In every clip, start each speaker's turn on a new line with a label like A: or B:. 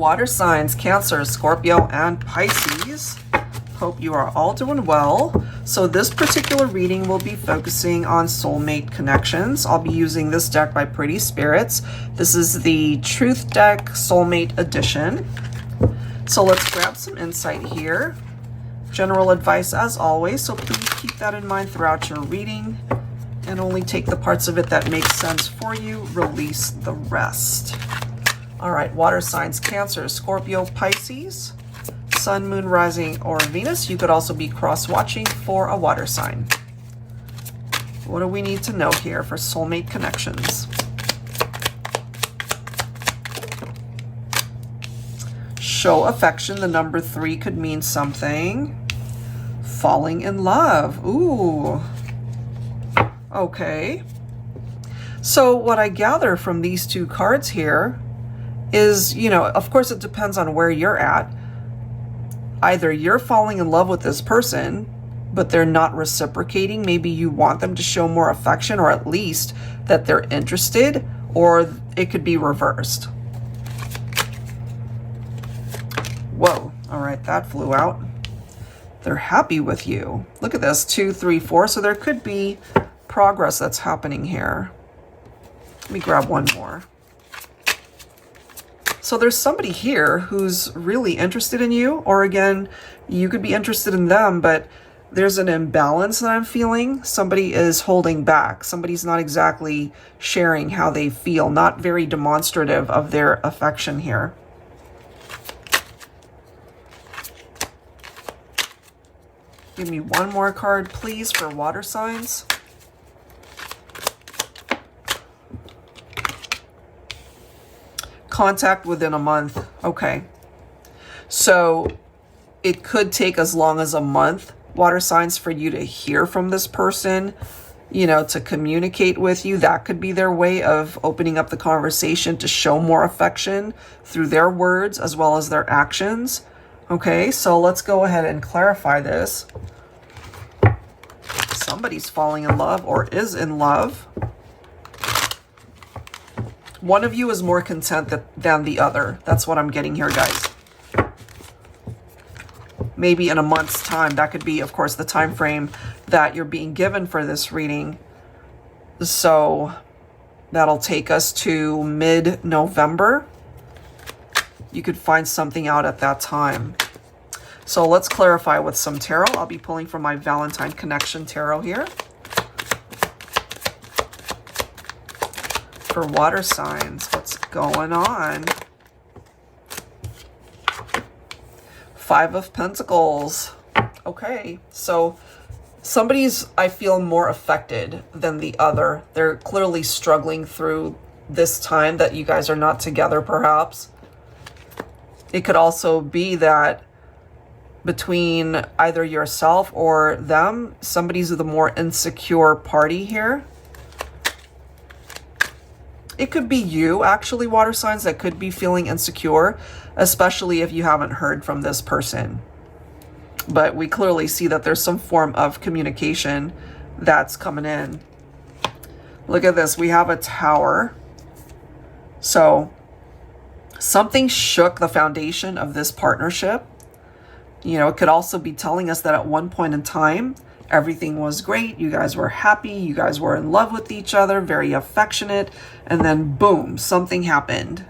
A: water signs, Cancer, Scorpio, and Pisces. Hope you are all doing well. So this particular reading will be focusing on soulmate connections. I'll be using this deck by Pretty Spirits. This is the Truth Deck Soulmate Edition. So let's grab some insight here. General advice as always, so please keep that in mind throughout your reading and only take the parts of it that make sense for you. Release the rest. All right, water signs, Cancer, Scorpio, Pisces, Sun, Moon, Rising, or Venus. You could also be cross-watching for a water sign. What do we need to know here for soulmate connections? Show affection. The number 3 could mean something. Falling in love. Ooh. Okay. So what I gather from these two cards here is, you know, of course it depends on where you're at. Either you're falling in love with this person, but they're not reciprocating. Maybe you want them to show more affection, or at least that they're interested, or it could be reversed. Whoa. All right, that flew out. They're happy with you. Look at this, 2, 3, 4. So there could be progress that's happening here. Let me grab one more. So there's somebody here who's really interested in you, or again, you could be interested in them, but there's an imbalance that I'm feeling. Somebody is holding back. Somebody's not exactly sharing how they feel, not very demonstrative of their affection here. Give me one more card, please, for water signs. Contact within a month. Okay. So it could take as long as a month, water signs, for you to hear from this person, you know, to communicate with you. That could be their way of opening up the conversation to show more affection through their words as well as their actions. Okay, so let's go ahead and clarify this. Somebody's falling in love or is in love. One of you is more content than the other. That's what I'm getting here, guys. Maybe in a month's time. That could be, of course, the time frame that you're being given for this reading. So that'll take us to mid-November. You could find something out at that time. So let's clarify with some tarot. I'll be pulling from my Valentine Connection Tarot here. For water signs, what's going on? 5 of Pentacles. Okay, so somebody's, I feel, more affected than the other. They're clearly struggling through this time that you guys are not together, perhaps. It could also be that between either yourself or them, somebody's the more insecure party here. It could be you, actually, water signs, that could be feeling insecure, especially if you haven't heard from this person. But we clearly see that there's some form of communication that's coming in. Look at this. We have a Tower. So something shook the foundation of this partnership. You know, it could also be telling us that at one point in time, everything was great. You guys were happy. You guys were in love with each other, very affectionate. And then boom, something happened.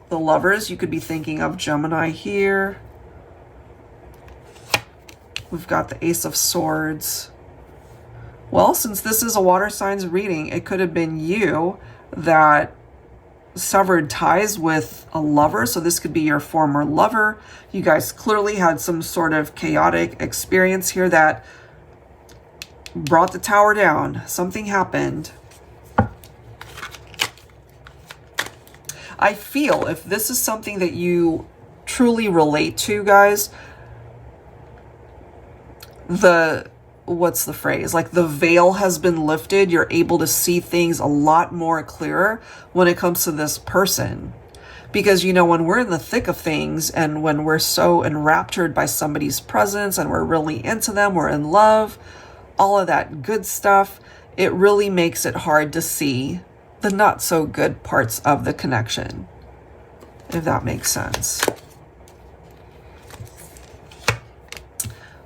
A: The Lovers, you could be thinking of Gemini here. We've got the Ace of Swords. Well, since this is a water signs reading, it could have been you that severed ties with a lover. So this could be your former lover. You guys clearly had some sort of chaotic experience here that brought the Tower down. Something happened. I feel if this is something that you truly relate to, guys, what's the phrase? Like the veil has been lifted. You're able to see things a lot more clearer when it comes to this person. Because, you know, when we're in the thick of things and when we're so enraptured by somebody's presence and we're really into them, we're in love, all of that good stuff, it really makes it hard to see the not so good parts of the connection. if that makes sense.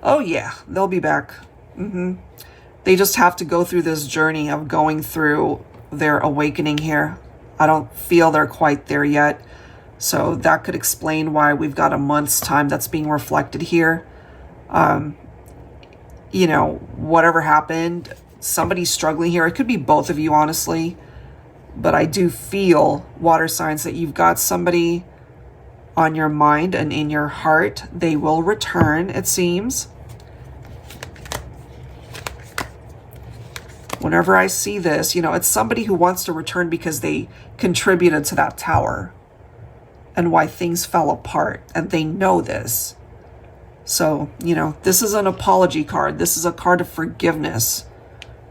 A: Oh yeah, they'll be back. They just have to go through this journey of going through their awakening here. I don't feel they're quite there yet. So that could explain why we've got a month's time that's being reflected here. You know, whatever happened, somebody's struggling here. It could be both of you, honestly. But I do feel, water signs, that you've got somebody on your mind and in your heart. They will return, it seems. Whenever I see this, you know, it's somebody who wants to return because they contributed to that tower and why things fell apart, and they know this. So, you know, this is an apology card. This is a card of forgiveness.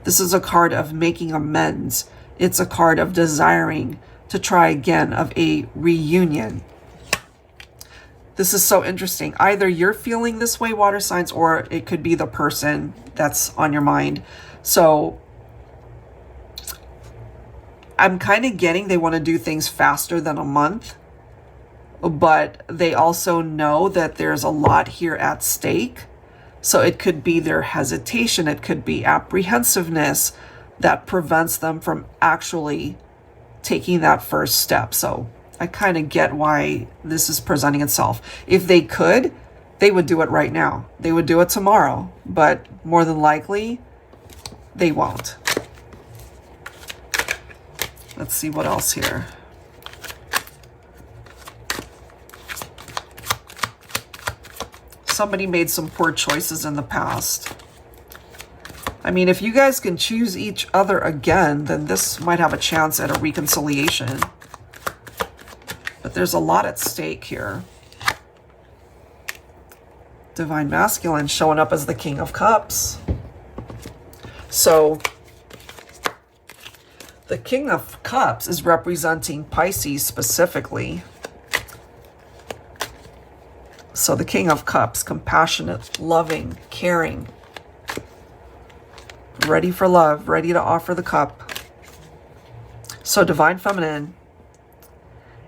A: This is a card of making amends. It's a card of desiring to try again, of a reunion. This is so interesting. Either you're feeling this way, water signs, or it could be the person that's on your mind. So I'm kind of getting they want to do things faster than a month, but they also know that there's a lot here at stake. So it could be their hesitation. It could be apprehensiveness that prevents them from actually taking that first step. So I kind of get why this is presenting itself. If they could, they would do it right now. They would do it tomorrow, but more than likely, they won't. Let's see what else here. Somebody made some poor choices in the past. I mean, if you guys can choose each other again, then this might have a chance at a reconciliation. But there's a lot at stake here. Divine Masculine showing up as the King of Cups. So the King of Cups is representing Pisces specifically. So the King of Cups, compassionate, loving, caring, ready for love, ready to offer the cup. So Divine Feminine,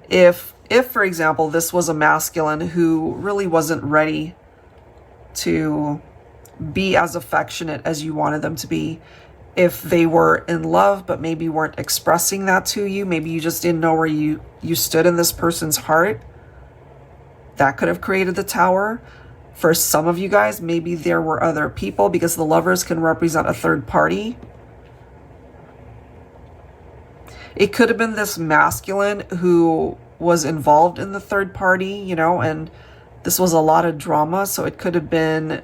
A: if for example, this was a masculine who really wasn't ready to be as affectionate as you wanted them to be, if they were in love but maybe weren't expressing that to you, maybe you just didn't know where you stood in this person's heart, that could have created the Tower. For some of you guys, maybe there were other people, because the Lovers can represent a third party. It could have been this masculine who was involved in the third party, you know, and this was a lot of drama. So it could have been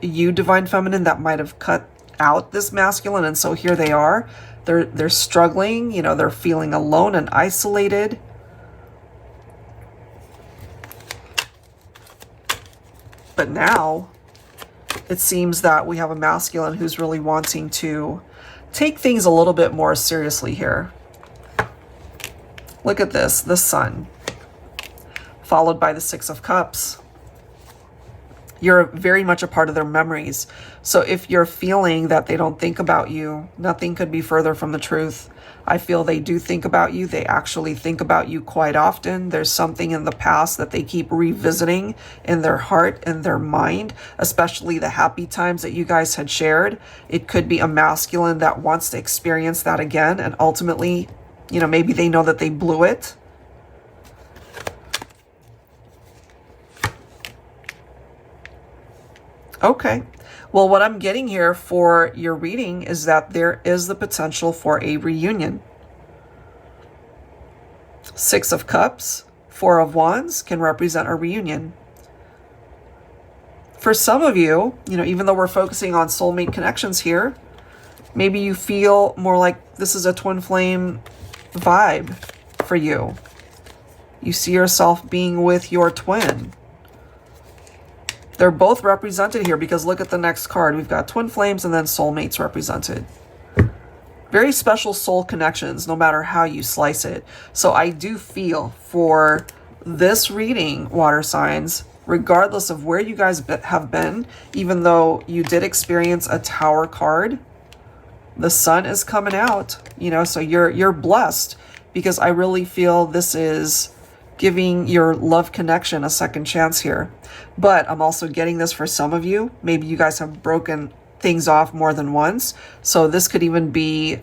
A: you, Divine Feminine, that might have cut out this masculine. And so here they are. They're struggling, you know, they're feeling alone and isolated. But now it seems that we have a masculine who's really wanting to take things a little bit more seriously here. Look at this, the Sun, followed by the Six of Cups. You're very much a part of their memories. So if you're feeling that they don't think about you, nothing could be further from the truth. I feel they do think about you. They actually think about you quite often. There's something in the past that they keep revisiting in their heart and their mind, especially the happy times that you guys had shared. It could be a masculine that wants to experience that again. And ultimately, you know, maybe they know that they blew it. Okay. Well, what I'm getting here for your reading is that there is the potential for a reunion. Six of Cups, Four of Wands can represent a reunion. For some of you, you know, even though we're focusing on soulmate connections here, maybe you feel more like this is a twin flame vibe for you. You see yourself being with your twin. They're both represented here because look at the next card. We've got twin flames and then soulmates represented. Very special soul connections, no matter how you slice it. So I do feel for this reading, water signs, regardless of where you guys have been, even though you did experience a Tower card, the Sun is coming out, you know, so you're blessed, because I really feel this is giving your love connection a second chance here. But I'm also getting this for some of you. Maybe you guys have broken things off more than once. So this could even be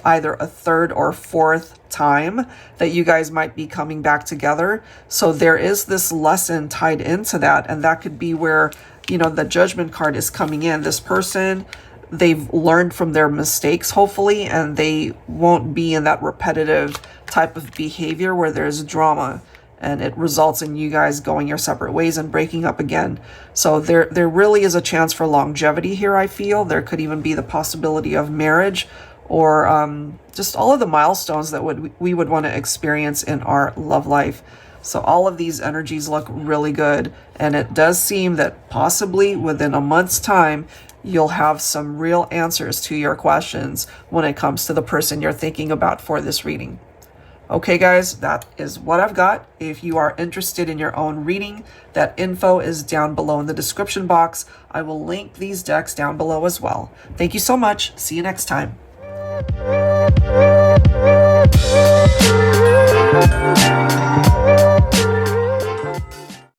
A: either a third or fourth time that you guys might be coming back together. So there is this lesson tied into that. And that could be where, you know, the Judgment card is coming in. This person, they've learned from their mistakes, hopefully, and they won't be in that repetitive type of behavior where there's drama and it results in you guys going your separate ways and breaking up again. So there really is a chance for longevity here, I feel. There could even be the possibility of marriage, or just all of the milestones that we would want to experience in our love life. So all of these energies look really good, and it does seem that possibly within a month's time, you'll have some real answers to your questions when it comes to the person you're thinking about for this reading. Okay, guys, that is what I've got. If you are interested in your own reading, that info is down below in the description box. I will link these decks down below as well. Thank you so much. See you next time.